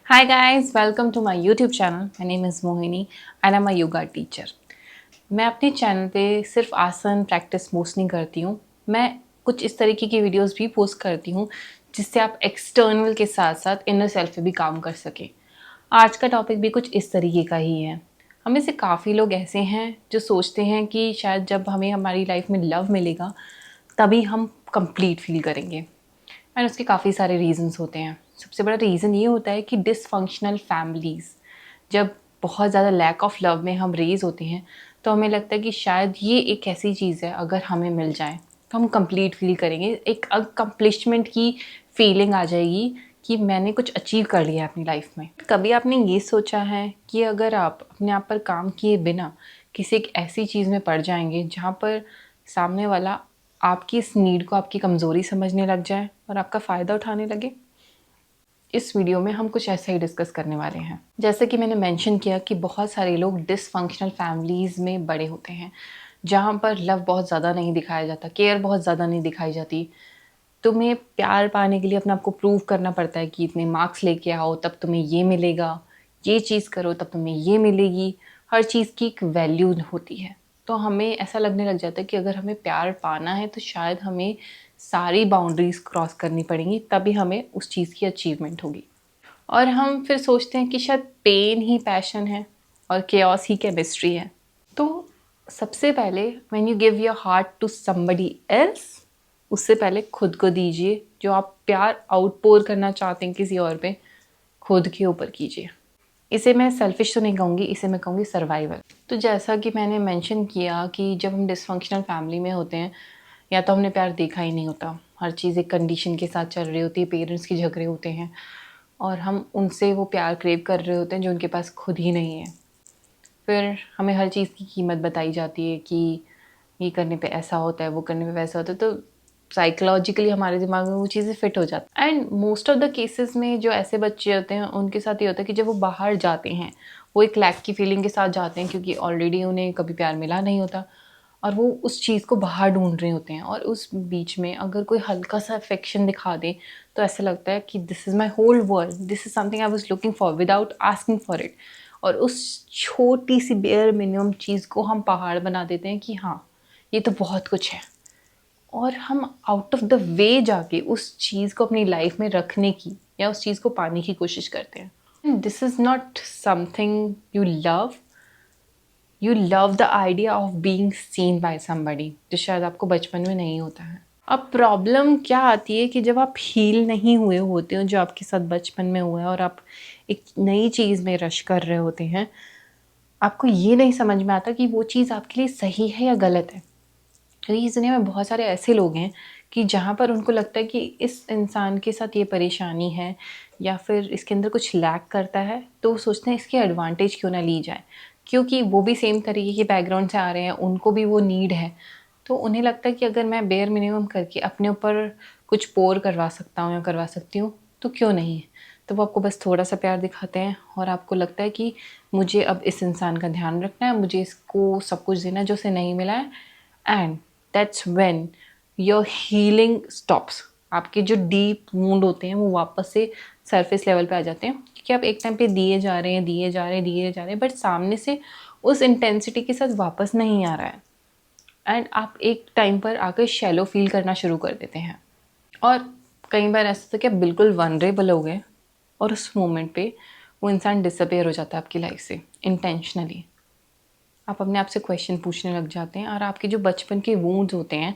Hi guys, welcome to my YouTube channel. My name is Mohini and I'm a yoga teacher. मैं अपने channel पे सिर्फ आसन practice post नहीं करती हूँ, मैं कुछ इस तरीके की वीडियोस भी पोस्ट करती हूँ जिससे आप एक्सटर्नल के साथ साथ इनर सेल्फ पे भी काम कर सकें। आज का टॉपिक भी कुछ इस तरीके का ही है। हमें से काफ़ी लोग ऐसे हैं जो सोचते हैं कि शायद जब हमें हमारी लाइफ में लव मिलेगा तभी हम कंप्लीट फील करेंगे एंड उसके काफ़ी सारे रीजंस होते हैं। सबसे बड़ा रीज़न ये होता है कि डिसफंक्शनल फैमिलीज़, जब बहुत ज़्यादा लैक ऑफ लव में हम रेज होते हैं तो हमें लगता है कि शायद ये एक ऐसी चीज़ है अगर हमें मिल जाए तो हम कंप्लीट फील करेंगे, एक अकम्पलिशमेंट की फीलिंग आ जाएगी कि मैंने कुछ अचीव कर लिया अपनी लाइफ में। कभी आपने ये सोचा है कि अगर आप अपने आप पर काम किए बिना किसी एक ऐसी चीज़ में पड़ जाएंगे जहाँ पर सामने वाला आपकी इस नीड को आपकी कमज़ोरी समझने लग जाए और आपका फ़ायदा उठाने लगे? इस वीडियो में हम कुछ ऐसा ही डिस्कस करने वाले हैं। जैसे कि मैंने मेंशन किया कि बहुत सारे लोग डिसफंक्शनल फैमिलीज़ में बड़े होते हैं, जहाँ पर लव बहुत ज़्यादा नहीं दिखाया जाता, केयर बहुत ज़्यादा नहीं दिखाई जाती। तुम्हें प्यार पाने के लिए अपने आप को प्रूव करना पड़ता है कि इतने मार्क्स लेके आओ तब तुम्हें ये मिलेगा, ये चीज़ करो तब तुम्हें ये मिलेगी। हर चीज़ की एक वैल्यू होती है। तो हमें ऐसा लगने लग जाता है कि अगर हमें प्यार पाना है तो शायद हमें सारी बाउंड्रीज क्रॉस करनी पड़ेंगी, तभी हमें उस चीज़ की अचीवमेंट होगी। और हम फिर सोचते हैं कि शायद पेन ही पैशन है और केओस ही केमिस्ट्री है। तो सबसे पहले when you give your heart to somebody else, उससे पहले खुद को दीजिए। जो आप प्यार आउटपोर करना चाहते हैं किसी और पे, खुद के ऊपर कीजिए। इसे मैं सेल्फिश तो नहीं कहूँगी, इसे मैं कहूँगी सर्वाइवल। तो जैसा कि मैंने मेंशन किया कि जब हम डिसफंक्शनल फैमिली में होते हैं या तो हमने प्यार देखा ही नहीं होता, हर चीज़ एक कंडीशन के साथ चल रही होती है, पेरेंट्स के झगड़े होते हैं और हम उनसे वो प्यार क्रेव कर रहे होते हैं जो उनके पास खुद ही नहीं है। फिर हमें हर चीज़ की कीमत बताई जाती है कि ये करने पे ऐसा होता है, वो करने पे वैसा होता है, तो साइकोलॉजिकली हमारे दिमाग में वो चीज़ें फिट हो जाती हैं। And most of the cases में जो ऐसे बच्चे होते हैं उनके साथ ये होता है कि जब वो बाहर जाते हैं वो एक लैक की फीलिंग के साथ जाते हैं, क्योंकि ऑलरेडी उन्हें कभी प्यार मिला नहीं होता और वो उस चीज़ को बाहर ढूंढ रहे होते हैं। और उस बीच में अगर कोई हल्का सा अफेक्शन दिखा दे तो ऐसा लगता है कि this is my whole world, this is something I was looking for without asking for it. और उस छोटी सी बेयर मिनिमम चीज़ को हम पहाड़ बना देते हैं कि हाँ ये तो बहुत कुछ है, और हम आउट ऑफ द वे जाके उस चीज़ को अपनी लाइफ में रखने की या उस चीज़ को पाने की कोशिश करते हैं। This is not something you love, you love the idea of being seen by somebody, जो शायद आपको बचपन में नहीं होता है। अब प्रॉब्लम क्या आती है कि जब आप हील नहीं हुए होते हो जो आपके साथ बचपन में हुआ है और आप एक नई चीज़ में रश कर रहे होते हैं, आपको ये नहीं समझ में आता कि वो चीज़ आपके लिए सही है या गलत है। क्योंकि इस दुनिया में बहुत सारे ऐसे लोग हैं कि जहाँ पर उनको लगता है कि इस इंसान के साथ ये परेशानी है या फिर इसके अंदर कुछ लैक करता है, तो वो सोचते हैं इसकी एडवांटेज क्यों ना ली जाए, क्योंकि वो भी सेम तरीके के बैकग्राउंड से आ रहे हैं, उनको भी वो नीड है। तो उन्हें लगता है कि अगर मैं बेयर मिनिमम करके अपने ऊपर कुछ पोर करवा सकता हूँ या करवा सकती हूँ तो क्यों नहीं। तो वो आपको बस थोड़ा सा प्यार दिखाते हैं और आपको लगता है कि मुझे अब इस इंसान का ध्यान रखना है, मुझे इसको सब कुछ देना है जो उसे नहीं मिला है। And that's when your healing stops. आपके जो डीप वुंड होते हैं वो वापस से सरफेस लेवल पे आ जाते हैं, क्योंकि आप एक टाइम पे दिए जा रहे हैं, दिए जा रहे हैं, दिए जा रहे हैं, बट सामने से उस इंटेंसिटी के साथ वापस नहीं आ रहा है। एंड आप एक टाइम पर आकर शैलो फील करना शुरू कर देते हैं। और कई बार ऐसा होता है कि आप बिल्कुल वनरेबल हो गए और उस मोमेंट पे वो इंसान डिसअपेयर हो जाता है आपकी लाइफ से इंटेंशनली। आप अपने आप से क्वेश्चन पूछने लग जाते हैं और आपके जो बचपन के वूंड्स होते हैं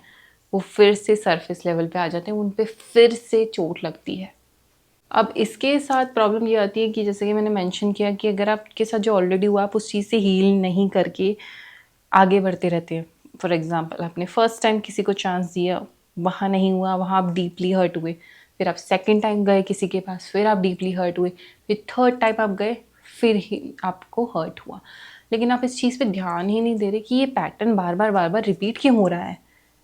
वो फिर से सरफेस लेवल पे आ जाते हैं, उन पे फिर से चोट लगती है। अब इसके साथ प्रॉब्लम ये आती है कि जैसे कि मैंने मेंशन किया कि अगर आपके साथ जो ऑलरेडी हुआ आप उस चीज़ से हील नहीं करके आगे बढ़ते रहते हैं। फॉर एग्जांपल आपने फर्स्ट टाइम किसी को चांस दिया, वहाँ नहीं हुआ, वहाँ आप डीपली हर्ट हुए। फिर आप सेकंड टाइम गए किसी के पास, फिर आप डीपली हर्ट हुए। फिर थर्ड टाइम आप गए, फिर ही आपको हर्ट हुआ। लेकिन आप इस चीज़ पे ध्यान ही नहीं दे रहे कि ये पैटर्न बार बार रिपीट क्यों हो रहा है,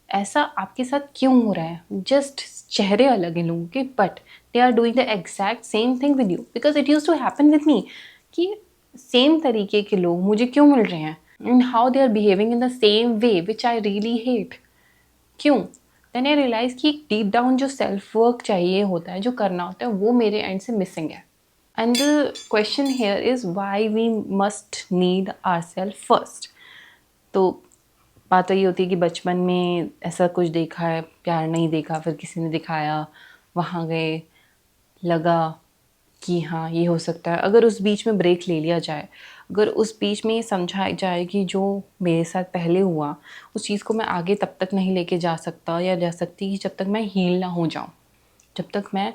ऐसा आपके साथ क्यों हो रहा है। जस्ट चेहरे अलग हैं लोगों के, but they are doing the exact same thing with you, because it use to happen with me कि सेम तरीके के लोग मुझे क्यों मिल रहे हैं and how they are behaving in the same way which I really hate. क्यों? देन आई रियलाइज कि डीप डाउन जो सेल्फ वर्क चाहिए होता है, जो करना होता है, वो मेरे एंड से मिसिंग है। And the question here is why we must need our self first. तो बात तो ये होती है कि बचपन में ऐसा कुछ देखा है, प्यार नहीं देखा, फिर किसी ने दिखाया, वहाँ गए, लगा कि हाँ ये हो सकता है। अगर उस बीच में ब्रेक ले लिया जाए, अगर उस बीच में ये समझा जाए कि जो मेरे साथ पहले हुआ उस चीज़ को मैं आगे तब तक नहीं लेके जा सकता या जा सकती कि जब तक मैं हील ना हो जाऊँ, जब तक मैं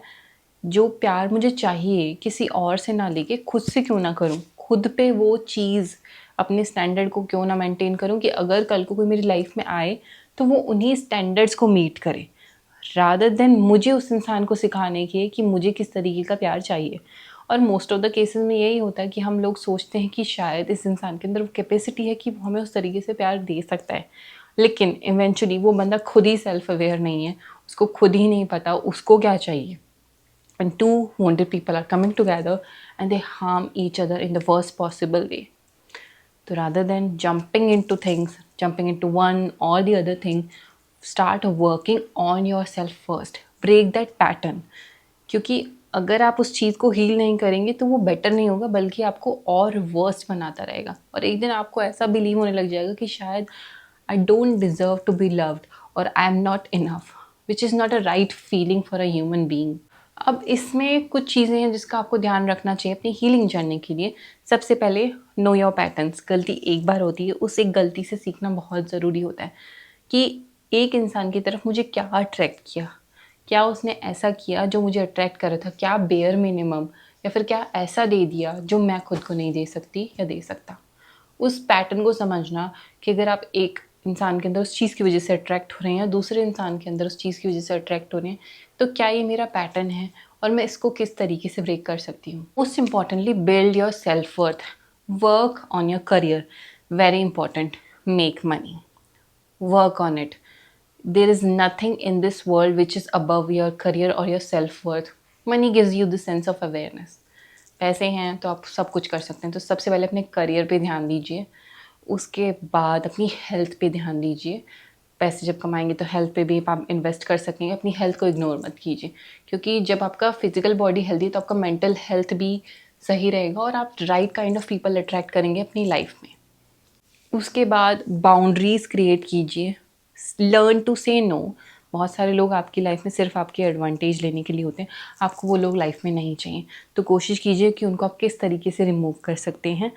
जो प्यार मुझे चाहिए किसी और से ना लेके खुद से क्यों ना करूँ, खुद पे वो चीज़ अपने स्टैंडर्ड को क्यों ना मेंटेन करूँ कि अगर कल को कोई मेरी लाइफ में आए तो वो उन्हीं स्टैंडर्ड्स को मीट करे, रादर देन मुझे उस इंसान को सिखाने के कि मुझे किस तरीके का प्यार चाहिए। और मोस्ट ऑफ द केसेस में यही होता है कि हम लोग सोचते हैं कि शायद इस इंसान के अंदर वो कैपेसिटी है कि वो हमें उस तरीके से प्यार दे सकता है, लेकिन इवेंचुअली वो बंदा खुद ही सेल्फ अवेयर नहीं है, उसको खुद ही नहीं पता उसको क्या चाहिए। And two wounded people are coming together and they harm each other in the worst possible way. So rather than jumping into things, jumping into one or the other thing, start working on yourself first. Break that pattern. क्योंकि अगर आप उस चीज़ को heal नहीं करेंगे तो वो better नहीं होगा, बल्कि आपको और वर्स्ट बनाता रहेगा। और एक दिन आपको ऐसा बिलीव होने लग जाएगा कि शायद I don't deserve to be loved और I am not enough, which is not a right feeling for a human being. अब इसमें कुछ चीज़ें हैं जिसका आपको ध्यान रखना चाहिए अपनी हीलिंग जर्नी के लिए। सबसे पहले नो योर पैटर्न्स। गलती एक बार होती है, उस एक गलती से सीखना बहुत ज़रूरी होता है कि एक इंसान की तरफ मुझे क्या अट्रैक्ट किया, क्या उसने ऐसा किया जो मुझे अट्रैक्ट कर रहा था, क्या बेयर मिनिमम या फिर क्या ऐसा दे दिया जो मैं खुद को नहीं दे सकती या दे सकता। उस पैटर्न को समझना कि अगर आप एक इंसान के अंदर उस चीज़ की वजह से अट्रैक्ट हो रहे हैं या दूसरे इंसान के अंदर उस चीज़ की वजह से अट्रैक्ट हो रहे हैं, तो क्या ये मेरा पैटर्न है और मैं इसको किस तरीके से ब्रेक कर सकती हूँ। Most importantly build your self worth, work on your career, very important, make money, work on it. There is nothing in this world which is above your career और your self worth. Money gives you the sense of awareness. पैसे हैं तो आप सब कुछ कर सकते हैं, तो सबसे पहले अपने करियर पे ध्यान दीजिए, उसके बाद अपनी हेल्थ पे ध्यान दीजिए। पैसे जब कमाएंगे तो हेल्थ पे भी आप इन्वेस्ट कर सकेंगे, अपनी हेल्थ को इग्नोर मत कीजिए, क्योंकि जब आपका फिजिकल बॉडी हेल्दी है तो आपका मेंटल हेल्थ भी सही रहेगा और आप right kind of people attract करेंगे अपनी लाइफ में। उसके बाद बाउंड्रीज़ क्रिएट कीजिए, लर्न टू से नो। बहुत सारे लोग आपकी लाइफ में सिर्फ आपके एडवांटेज लेने के लिए होते हैं, आपको वो लोग लाइफ में नहीं चाहिए, तो कोशिश कीजिए कि उनको आप किस तरीके से रिमूव कर सकते हैं।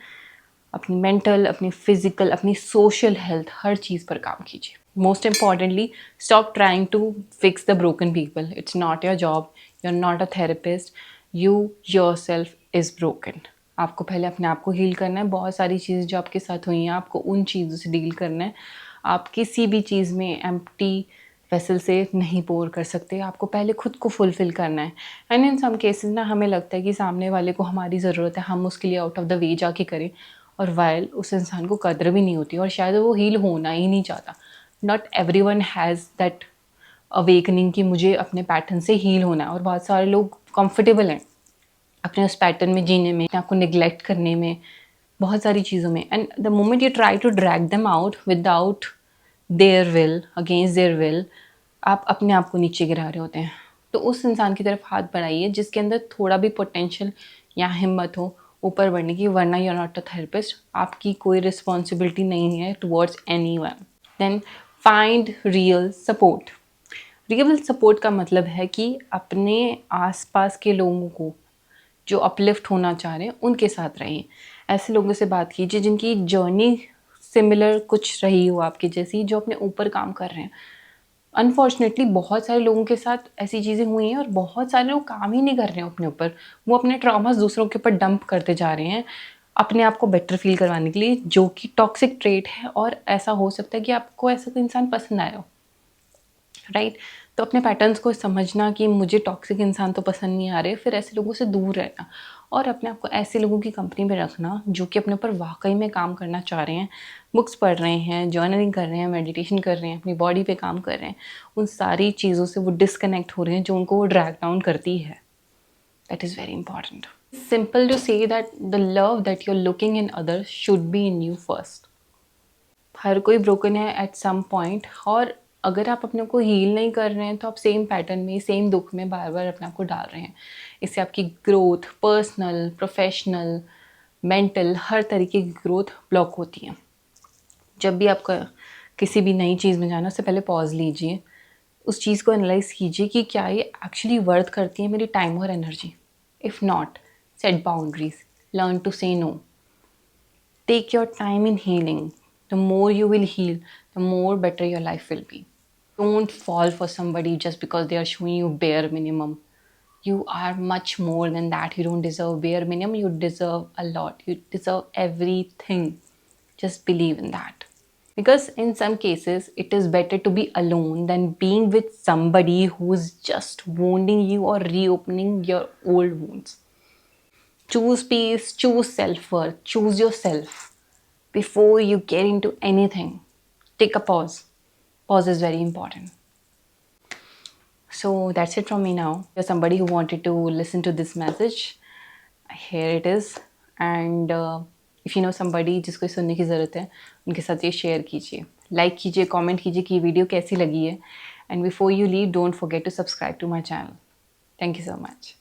अपनी मेंटल, अपनी फिजिकल, अपनी सोशल हेल्थ, हर चीज़ पर काम कीजिए। Most importantly, stop trying to fix the broken people. It's not your job, you are not a therapist, you your self is broken. आपको पहले अपने आप को हील करना है। बहुत सारी चीज़ें जो आपके साथ हुई हैं, आपको उन चीज़ों से डील करना है। आप किसी भी चीज़ में एम्प्टी वेसल से नहीं पोर कर सकते, आपको पहले खुद को फुलफ़िल करना है। एंड इन सम केसेस ना हमें लगता है कि सामने वाले को हमारी ज़रूरत है, हम उसके लिए आउट ऑफ द वे जाके करें, और वाइल उस इंसान को कदर भी नहीं होती और शायद वो हील होना ही नहीं चाहता। Not everyone has that awakening कि मुझे अपने पैटर्न से हील होना है, और बहुत सारे लोग कंफर्टेबल हैं अपने उस पैटर्न में जीने में, आपको निगलेक्ट करने में, बहुत सारी चीज़ों में। And the moment you try to drag them out without their will, against their will, आप अपने आप को नीचे गिरा रहे होते हैं। तो उस इंसान की तरफ हाथ बढ़ाइए जिसके अंदर थोड़ा भी पोटेंशियल या हिम्मत हो ऊपर बढ़ने की, वरना you are not a therapist, आपकी कोई रिस्पॉन्सिबिलिटी नहीं है towards any one. Then find real support. Real support का मतलब है कि अपने आसपास के लोगों को जो अपलिफ्ट होना चाह रहे हैं उनके साथ रहिए। ऐसे लोगों से बात कीजिए जिनकी जर्नी सिमिलर कुछ रही हो आपकी जैसी, जो अपने ऊपर काम कर रहे हैं। अनफॉर्चुनेटली बहुत सारे लोगों के साथ ऐसी चीज़ें हुई हैं और बहुत सारे लोग काम ही नहीं कर रहे हैं अपने ऊपर, वो अपने ट्रॉमास दूसरों के ऊपर डंप करते जा रहे हैं अपने आप को बेटर फील करवाने के लिए, जो कि टॉक्सिक ट्रेट है। और ऐसा हो सकता है कि आपको ऐसा कोई इंसान पसंद आया हो, राइट। तो अपने पैटर्न्स को समझना कि मुझे टॉक्सिक इंसान तो पसंद नहीं आ रहे, फिर ऐसे लोगों से दूर रहना और अपने आप को ऐसे लोगों की कंपनी में रखना जो कि अपने ऊपर वाकई में काम करना चाह रहे हैं, बुक्स पढ़ रहे हैं, जर्नलिंग कर रहे हैं, मेडिटेशन कर रहे हैं, अपनी बॉडी पे काम कर रहे हैं। उन सारी चीज़ों से वो डिस्कनेक्ट हो रहे हैं जो उनको वो ड्रैग डाउन करती है। That is very important. Simple to say that the love that you are looking in others should be in you first. हर कोई ब्रोकन है एट सम पॉइंट, और अगर आप अपने को हील नहीं कर रहे हैं तो आप सेम पैटर्न में, सेम दुख में बार बार अपने आप को डाल रहे हैं। इससे आपकी ग्रोथ, पर्सनल, प्रोफेशनल, मेंटल, हर तरीके की ग्रोथ ब्लॉक होती है। जब भी आपका किसी भी नई चीज़ में जाना, उससे पहले पॉज लीजिए, उस चीज़ को एनालाइज कीजिए कि क्या ये एक्चुअली वर्थ करती है मेरी टाइम और energy. If not, set boundaries, learn to say no, take your time in healing. The more you will heal, the more better your life will be. Don't fall for somebody just because they are showing you bare minimum. You are much more than that. You don't deserve bare minimum. You deserve a lot. You deserve everything. Just believe in that. Because in some cases, it is better to be alone than being with somebody who's just wounding you or reopening your old wounds. Choose peace, choose self worth, choose yourself before you get into anything. Take a pause. Pause is very important. So that's it from me now. You're somebody who wanted to listen to this message. Here it is. And if you know somebody जिसको सुनने की ज़रूरत है, उनके साथ ये share कीजिए, like कीजिए, कमेंट कीजिए कि वीडियो कैसी लगी है. And before you leave, don't forget to subscribe to my channel. Thank you so much.